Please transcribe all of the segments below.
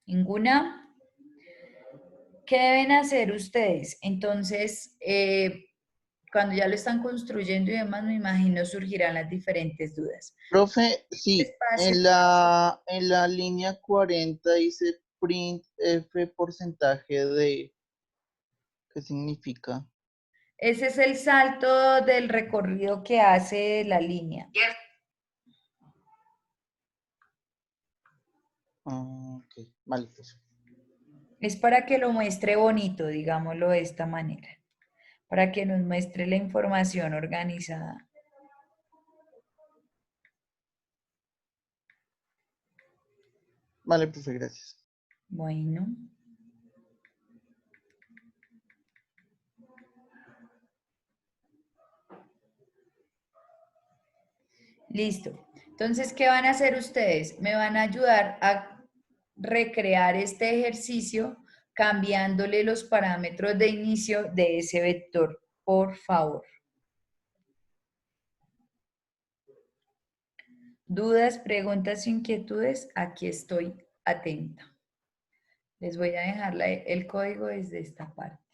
¿Ninguna? ¿Qué deben hacer ustedes? Entonces, cuando ya lo están construyendo y demás, me imagino surgirán las diferentes dudas. Profe, sí, Espacio. en la línea 40 dice print F porcentaje de, ¿qué significa? Ese es el salto del recorrido que hace la línea. Ah, ok, vale, pues. Es para que lo muestre bonito, digámoslo de esta manera, para que nos muestre la información organizada. Vale, profe, gracias. Bueno, listo. Entonces, ¿qué van a hacer ustedes? Me van a ayudar a recrear este ejercicio cambiándole los parámetros de inicio de ese vector, por favor. Dudas, preguntas, inquietudes, aquí estoy atenta. Les voy a dejar el código desde esta parte.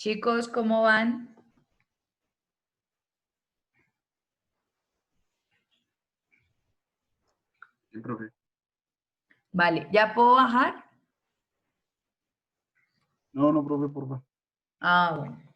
Chicos, ¿cómo van? Sí, profe. Vale, ¿ya puedo bajar? No, no, profe, por favor. Ah, bueno.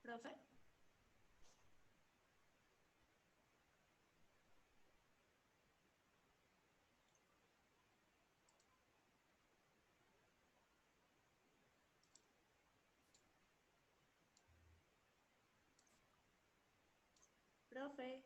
Profe. Profe.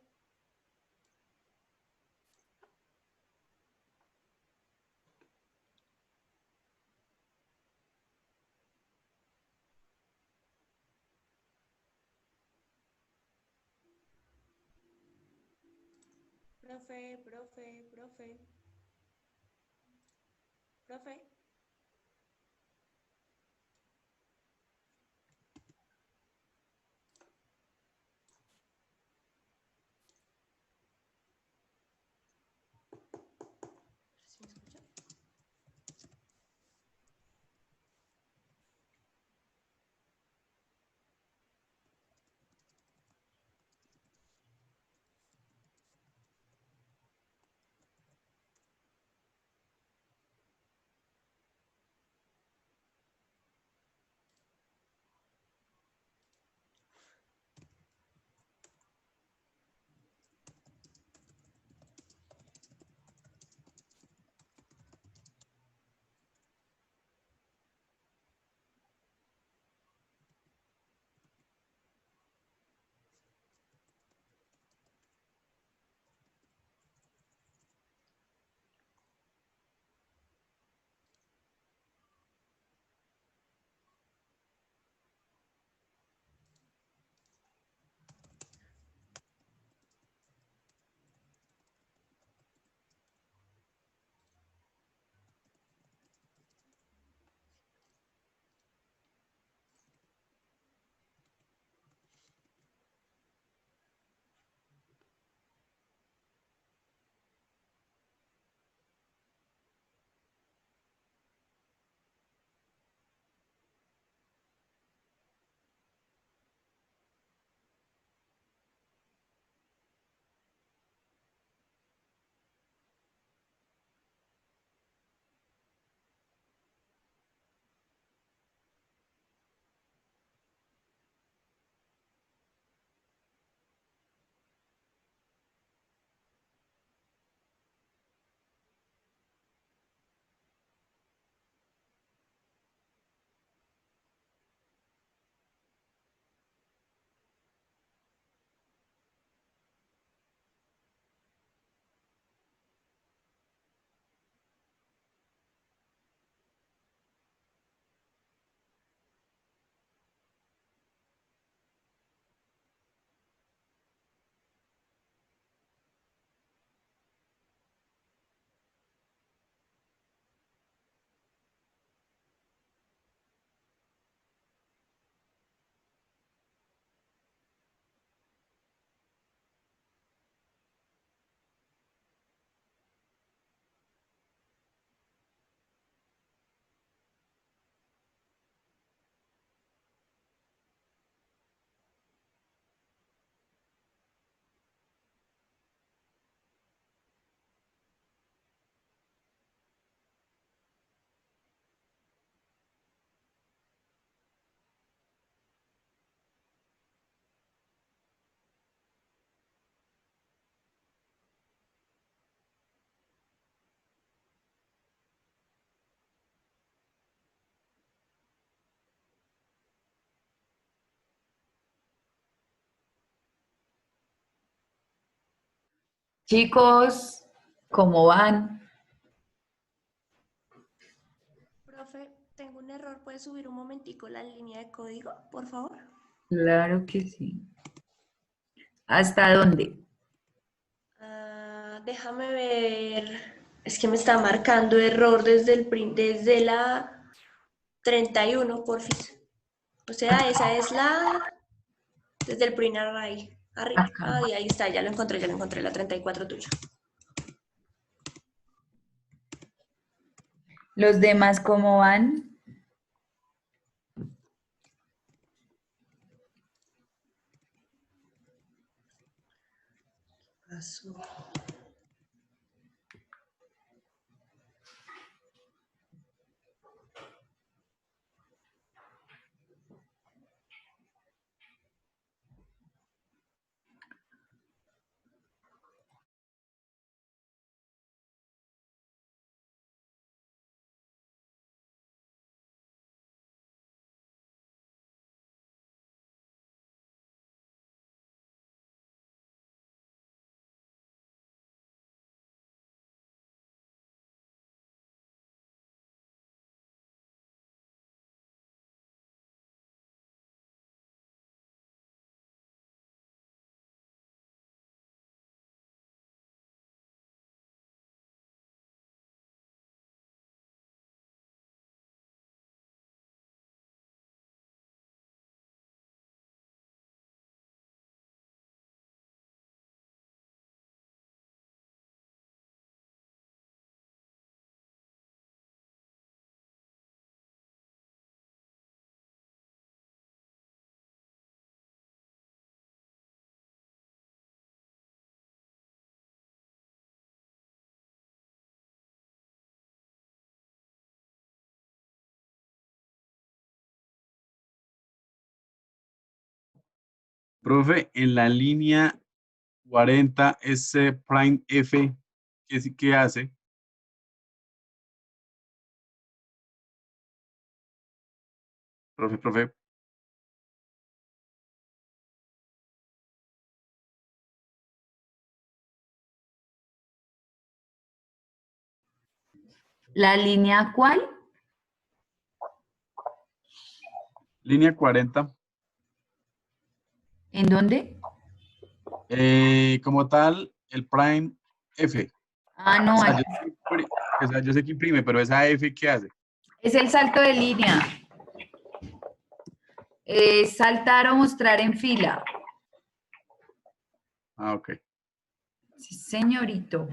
Profe, profe, profe. Profe. ¿Sí me escucha? Chicos, ¿cómo van? Profe, tengo un error. ¿Puede subir un momentico la línea de código, por favor? Claro que sí. ¿Hasta dónde? Déjame ver. Es que me está marcando error desde la 31, porfis. O sea, esa es desde el print array. Arriba. Acá. Ahí está, ya lo encontré, la 34 tuya. ¿Los demás cómo van? Pasó. Profe, en la línea 40, ese prime F, ¿qué hace? Profe. ¿La línea cuál? Línea 40, ¿En dónde? como tal, el prime F. Ah, O no, sea, aquí. yo sé que imprime, pero esa F, ¿qué hace? Es el salto de línea. Saltar o mostrar en fila. Ah, ok. Sí, señorito.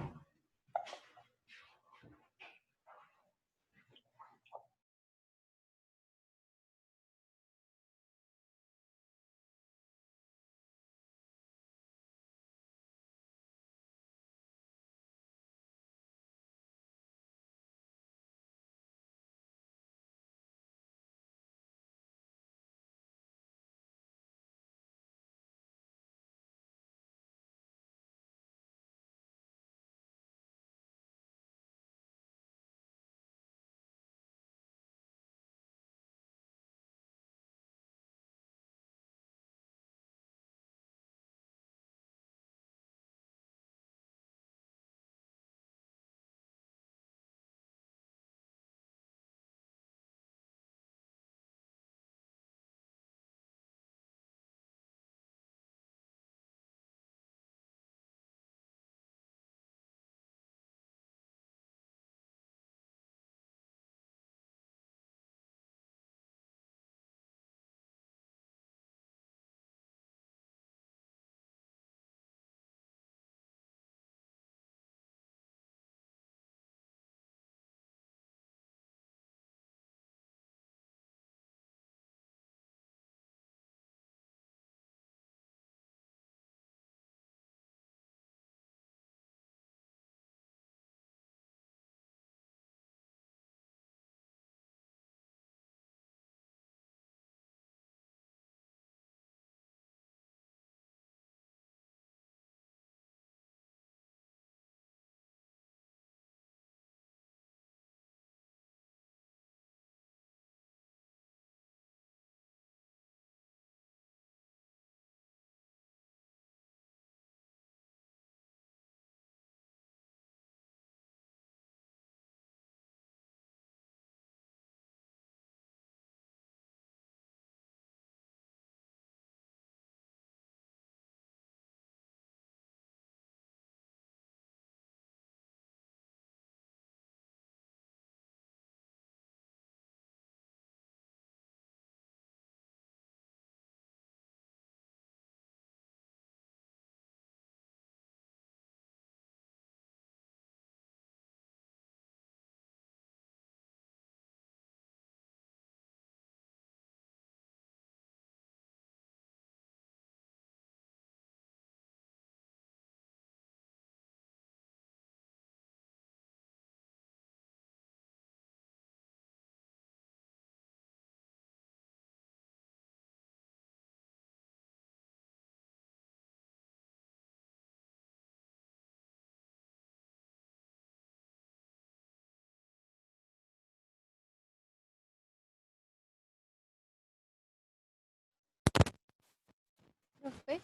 Profe.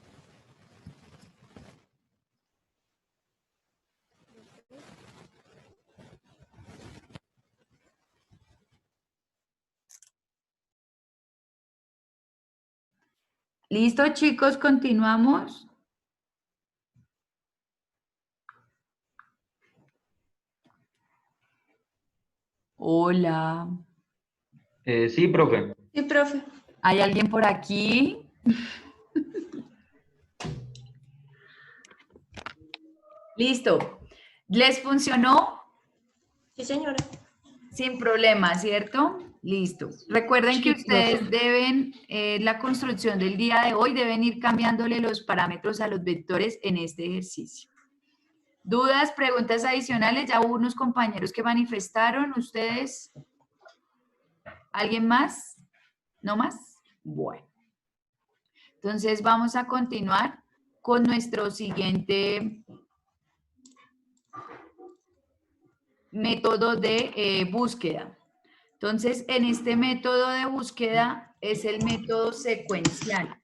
¿Listo, chicos? Continuamos. Hola. Sí, profe. Sí, profe. ¿Hay alguien por aquí? Listo. ¿Les funcionó? Sí, señora. Sin problema, ¿cierto? Listo. Recuerden que Sí, ustedes profe. deben, la construcción del día de hoy, deben ir cambiándole los parámetros a los vectores en este ejercicio. ¿Dudas, preguntas adicionales? Ya hubo unos compañeros que manifestaron. ¿Ustedes? ¿Alguien más? ¿No más? Bueno. Entonces vamos a continuar con nuestro siguiente método de búsqueda. Entonces, en este método de búsqueda es el método secuencial.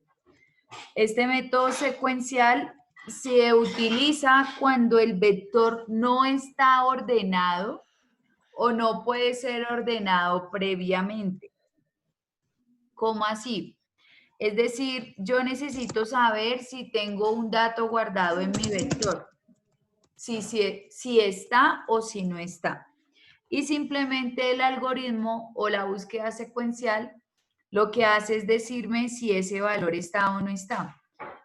Este método secuencial se utiliza cuando el vector no está ordenado o no puede ser ordenado previamente. ¿Cómo así? Es decir, yo necesito saber si tengo un dato guardado en mi vector, si está o si no está. Y simplemente el algoritmo o la búsqueda secuencial lo que hace es decirme si ese valor está o no está.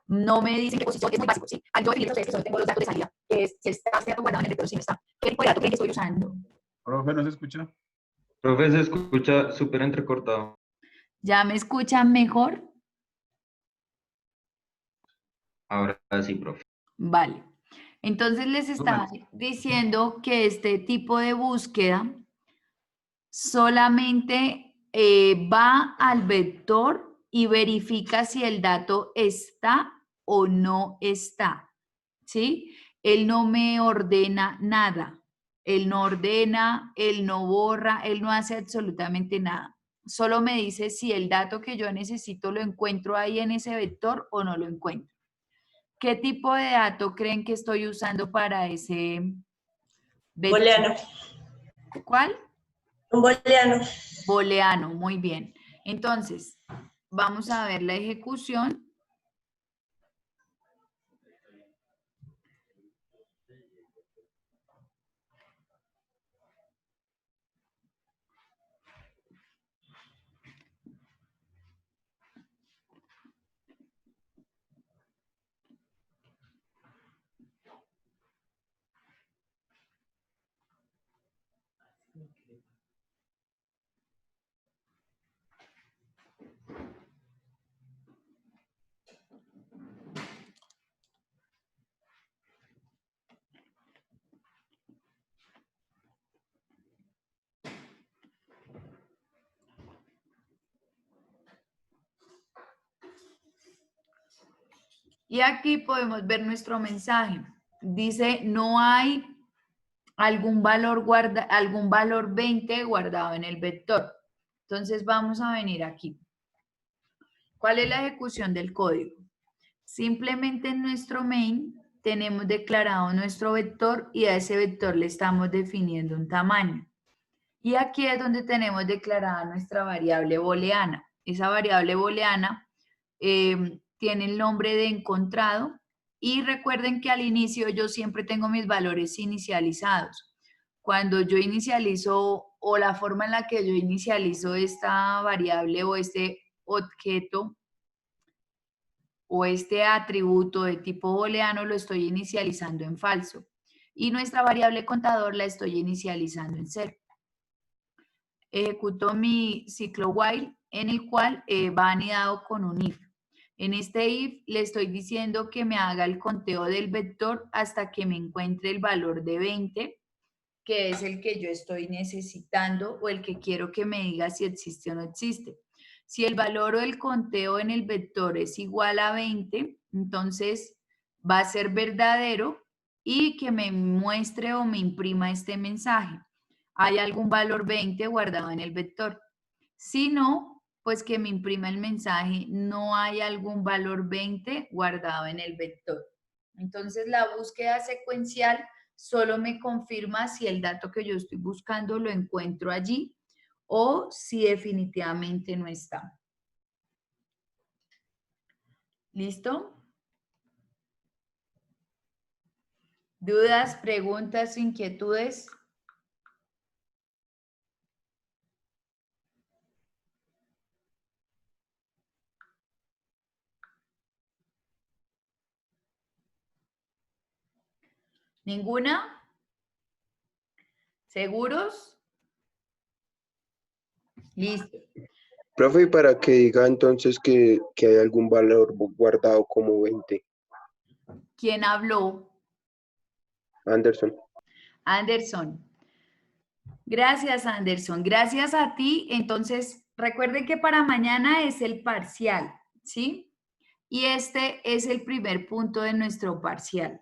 No me dicen qué posición, es muy básico, ¿sí? Al yo definir que solo tengo los datos de salida, que es si está guardado en el vector o si no está. ¿Qué tipo de dato creen que estoy usando? Profe, ¿no se escucha? Profe, se escucha súper entrecortado. ¿Ya me escuchan mejor? Ahora sí, profe. Vale. Entonces les estaba Resumen. diciendo que este tipo de búsqueda solamente va al vector y verifica si el dato está o no está, ¿sí? Él no me ordena nada. Él no ordena, él no borra, él no hace absolutamente nada. Solo me dice si el dato que yo necesito lo encuentro ahí en ese vector o no lo encuentro. ¿Qué tipo de dato creen que estoy usando para ese vector? Booleano. ¿Cuál? Un booleano. Booleano, muy bien. Entonces, vamos a ver la ejecución. Y aquí podemos ver nuestro mensaje. Dice, no hay algún valor 20 guardado en el vector. Entonces vamos a venir aquí. ¿Cuál es la ejecución del código? Simplemente en nuestro main tenemos declarado nuestro vector y a ese vector le estamos definiendo un tamaño. Y aquí es donde tenemos declarada nuestra variable booleana. Esa variable booleana tiene el nombre de encontrado y recuerden que al inicio yo siempre tengo mis valores inicializados. Cuando yo inicializo o la forma en la que yo inicializo esta variable o este objeto o este atributo de tipo booleano lo estoy inicializando en falso y nuestra variable contador la estoy inicializando en 0. Ejecuto mi ciclo while en el cual va anidado con un if. En este if le estoy diciendo que me haga el conteo del vector hasta que me encuentre el valor de 20, que es el que yo estoy necesitando o el que quiero que me diga si existe o no existe. Si el valor o el conteo en el vector es igual a 20, entonces va a ser verdadero y que me muestre o me imprima este mensaje. Hay algún valor 20 guardado en el vector. Si no, pues que me imprima el mensaje, no hay algún valor 20 guardado en el vector. Entonces la búsqueda secuencial solo me confirma si el dato que yo estoy buscando lo encuentro allí o si definitivamente no está. ¿Listo? ¿Dudas, preguntas, inquietudes? ¿Ninguna? ¿Seguros? Listo. Profe, y para que diga entonces que hay algún valor guardado como 20. ¿Quién habló? Anderson. Anderson. Gracias, Anderson. Gracias a ti. Entonces, recuerden que para mañana es el parcial, ¿sí? Y este es el primer punto de nuestro parcial.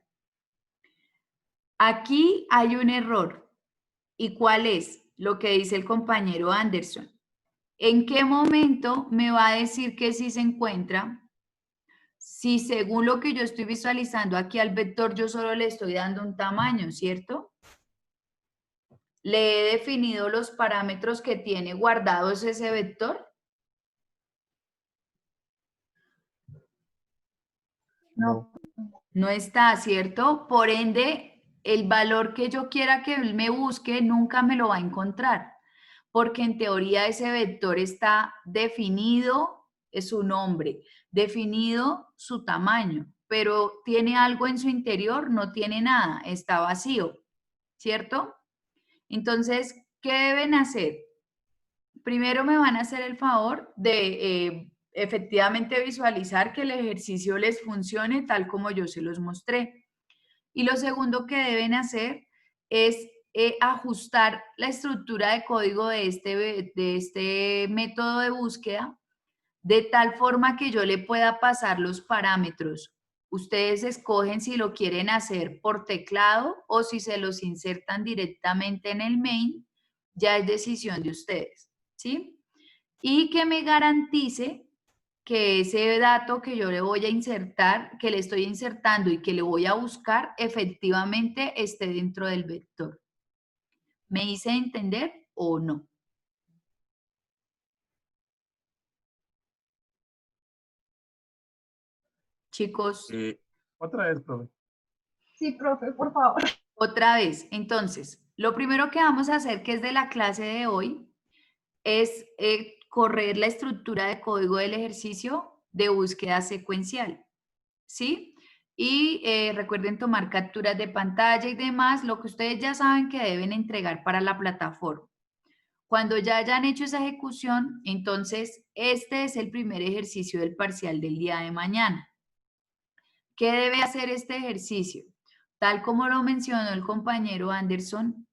Aquí hay un error. ¿Y cuál es? Lo que dice el compañero Anderson. ¿En qué momento me va a decir que sí se encuentra? Si según lo que yo estoy visualizando aquí al vector, yo solo le estoy dando un tamaño, ¿cierto? Le he definido los parámetros que tiene guardados ese vector. No. No está, ¿cierto? Por ende, el valor que yo quiera que él me busque nunca me lo va a encontrar, porque en teoría ese vector está definido, es su nombre, definido su tamaño, pero tiene algo en su interior, no tiene nada, está vacío, ¿cierto? Entonces, ¿qué deben hacer? Primero me van a hacer el favor de efectivamente visualizar que el ejercicio les funcione tal como yo se los mostré. Y lo segundo que deben hacer es ajustar la estructura de código de este método de búsqueda de tal forma que yo le pueda pasar los parámetros. Ustedes escogen si lo quieren hacer por teclado o si se los insertan directamente en el main, ya es decisión de ustedes, ¿sí? Y que me garantice que ese dato que yo le voy a insertar, que le estoy insertando y que le voy a buscar, efectivamente esté dentro del vector. ¿Me hice entender o no? Chicos, Otra vez, profe. Sí, profe, por favor. otra vez. Entonces, lo primero que vamos a hacer, que es de la clase de hoy, es correr la estructura de código del ejercicio de búsqueda secuencial, ¿sí? Y recuerden tomar capturas de pantalla y demás, lo que ustedes ya saben que deben entregar para la plataforma. Cuando ya hayan hecho esa ejecución, entonces este es el primer ejercicio del parcial del día de mañana. ¿Qué debe hacer este ejercicio? Tal como lo mencionó el compañero Anderson,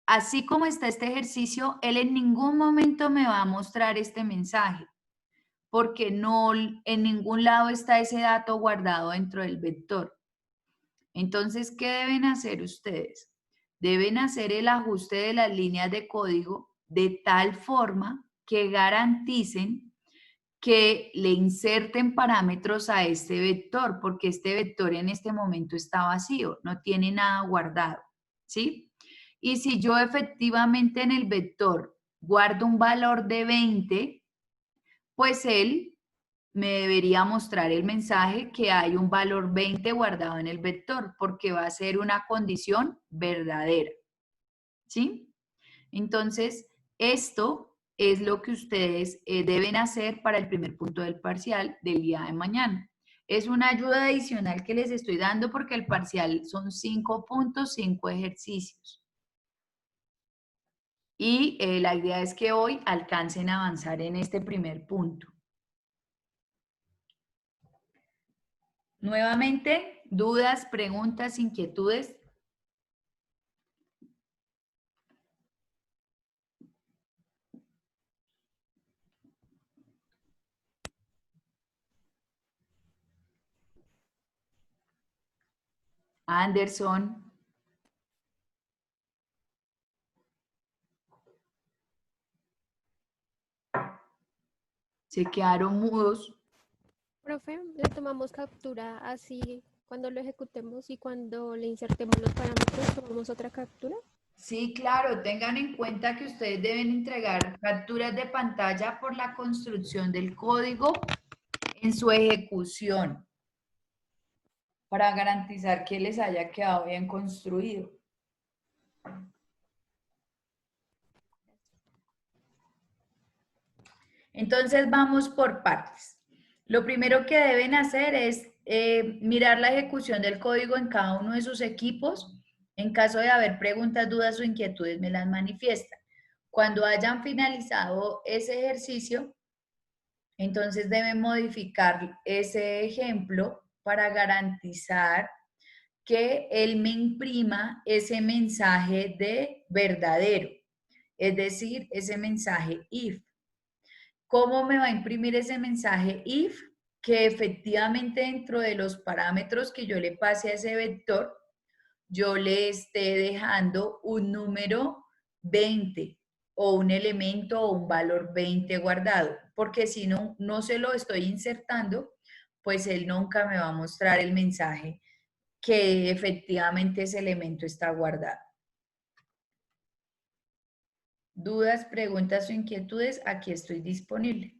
así como está este ejercicio, él en ningún momento me va a mostrar este mensaje, porque no en ningún lado está ese dato guardado dentro del vector. Entonces, ¿qué deben hacer ustedes? Deben hacer el ajuste de las líneas de código de tal forma que garanticen que le inserten parámetros a este vector, porque este vector en este momento está vacío, no tiene nada guardado, ¿sí? Y si yo efectivamente en el vector guardo un valor de 20, pues él me debería mostrar el mensaje que hay un valor 20 guardado en el vector, porque va a ser una condición verdadera, ¿sí? Entonces, esto es lo que ustedes deben hacer para el primer punto del parcial del día de mañana. Es una ayuda adicional que les estoy dando porque el parcial son 5 puntos, 5 ejercicios. Y la idea es que hoy alcancen a avanzar en este primer punto. Nuevamente, dudas, preguntas, inquietudes. Anderson. Se quedaron mudos. Profe, le tomamos captura así cuando lo ejecutemos y cuando le insertemos los parámetros, tomamos otra captura. Sí, claro, tengan en cuenta que ustedes deben entregar capturas de pantalla por la construcción del código en su ejecución para garantizar que les haya quedado bien construido. Entonces vamos por partes. Lo primero que deben hacer es mirar la ejecución del código en cada uno de sus equipos. En caso de haber preguntas, dudas o inquietudes, me las manifiestan. Cuando hayan finalizado ese ejercicio, entonces deben modificar ese ejemplo para garantizar que él me imprima ese mensaje de verdadero, es decir, ese mensaje if. ¿Cómo me va a imprimir ese mensaje if? Que efectivamente dentro de los parámetros que yo le pase a ese vector, yo le esté dejando un número 20 o un elemento o un valor 20 guardado, porque si no, no se lo estoy insertando, pues él nunca me va a mostrar el mensaje que efectivamente ese elemento está guardado. Dudas, preguntas o inquietudes, aquí estoy disponible.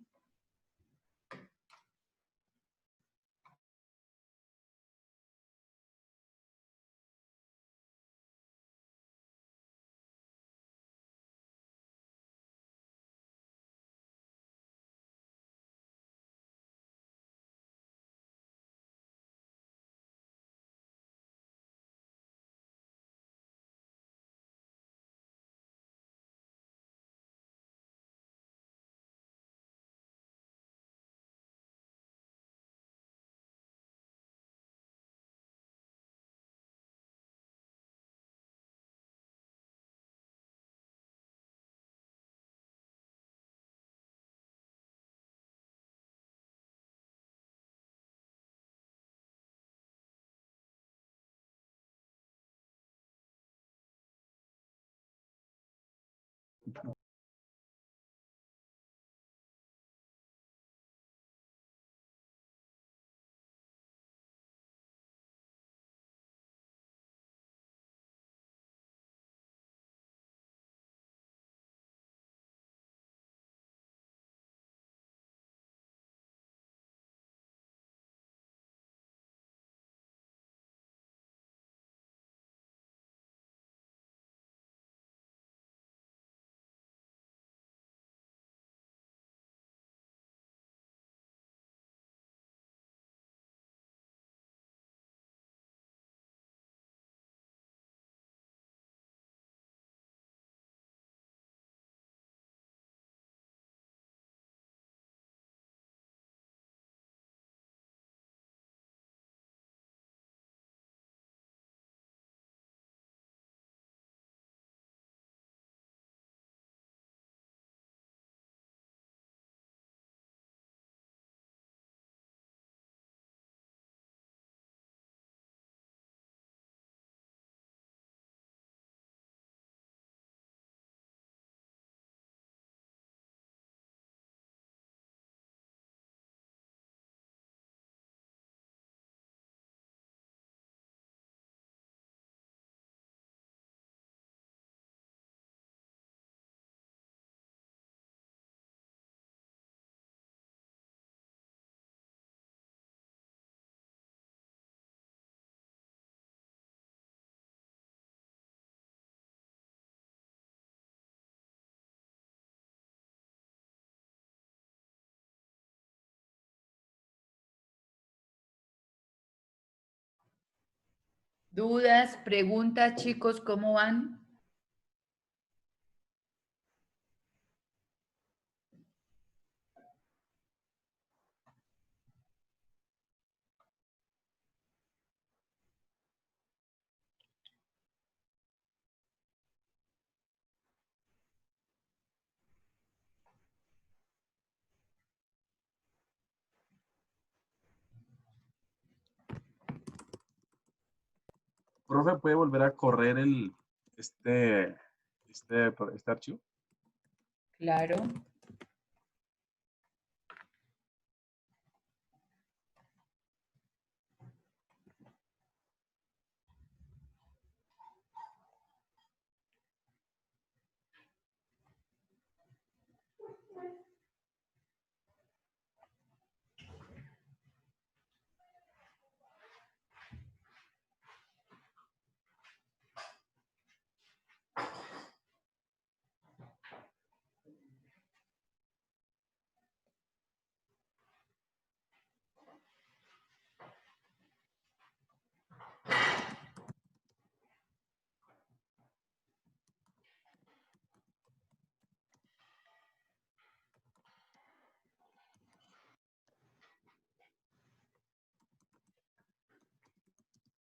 ¿Dudas, preguntas, chicos, cómo van? Profe, ¿puede volver a correr este archivo? Claro.